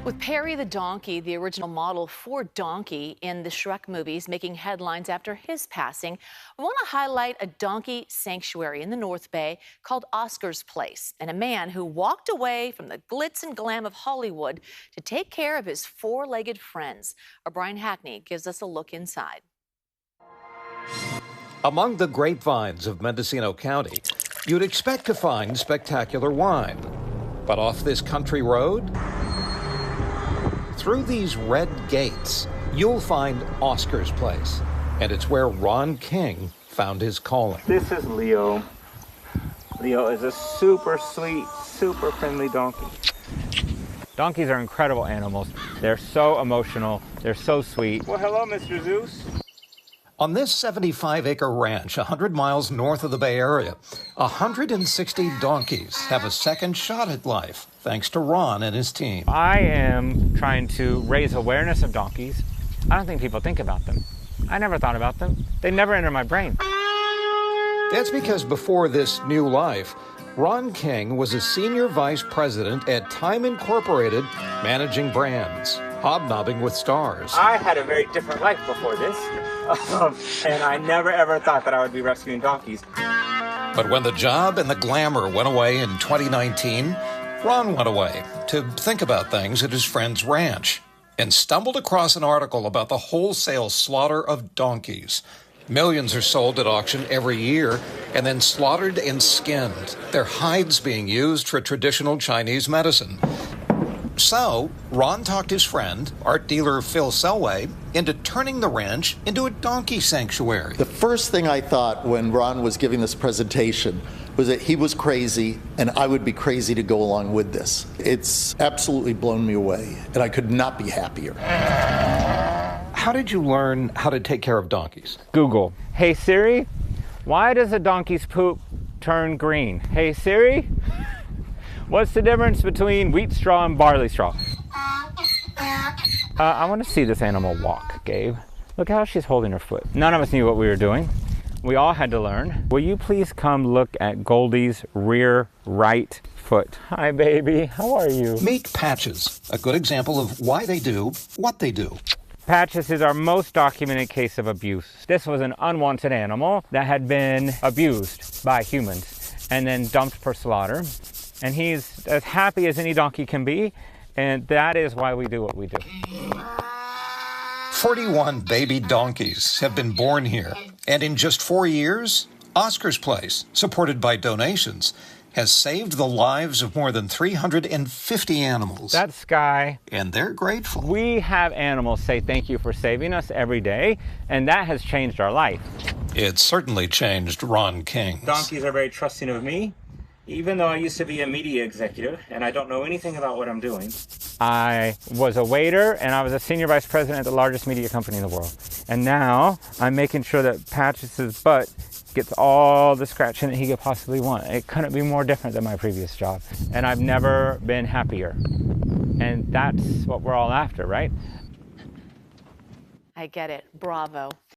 With Perry the donkey, the original model for Donkey in the Shrek movies, making headlines after his passing, we want to highlight a donkey sanctuary in the North Bay called Oscar's Place, and a man who walked away from the glitz and glam of Hollywood to take care of his four-legged friends. Our Brian Hackney gives us a look inside. Among the grapevines of Mendocino County, you'd expect to find spectacular wine. But off this country road, through these red gates, you'll find Oscar's Place. And it's where Ron King found his calling. This is Leo. Leo is a super sweet, super friendly donkey. Donkeys are incredible animals. They're so emotional. They're so sweet. Well, hello, Mr. Zeus. On this 75-acre ranch 100 miles north of the Bay Area, 160 donkeys have a second shot at life, thanks to Ron and his team. I am trying to raise awareness of donkeys. I don't think people think about them. I never thought about them. They never enter my brain. That's because before this new life, Ron King was a senior vice president at Time Incorporated, managing brands, hobnobbing with stars. I had a very different life before this, and I never ever thought that I would be rescuing donkeys. But when the job and the glamour went away in 2019, Ron went away to think about things at his friend's ranch and stumbled across an article about the wholesale slaughter of donkeys. Millions are sold at auction every year and then slaughtered and skinned, their hides being used for traditional Chinese medicine. So, Ron talked his friend, art dealer Phil Selway, into turning the ranch into a donkey sanctuary. The first thing I thought when Ron was giving this presentation was that he was crazy and I would be crazy to go along with this. It's absolutely blown me away, and I could not be happier. How did you learn how to take care of donkeys? Google. Hey Siri, why does a donkey's poop turn green? Hey Siri, what's the difference between wheat straw and barley straw? I want to see this animal walk, Gabe. Look how she's holding her foot. None of us knew what we were doing. We all had to learn. Will you please come look at Goldie's rear right foot? Hi, baby. How are you? Meet Patches, a good example of why they do what they do. Patches is our most documented case of abuse. This was an unwanted animal that had been abused by humans and then dumped for slaughter. And he's as happy as any donkey can be, and that is why we do what we do. 41 baby donkeys have been born here, and in just 4 years, Oscar's Place, supported by donations, has saved the lives of more than 350 animals. That's Sky. And they're grateful. We have animals say thank you for saving us every day, and that has changed our life. It certainly changed Ron King's. Donkeys are very trusting of me, even though I used to be a media executive and I don't know anything about what I'm doing. I was a waiter and I was a senior vice president at the largest media company in the world. And now I'm making sure that Patches' butt gets all the scratching that he could possibly want. It couldn't be more different than my previous job. And I've never been happier. And that's what we're all after, right? I get it. Bravo.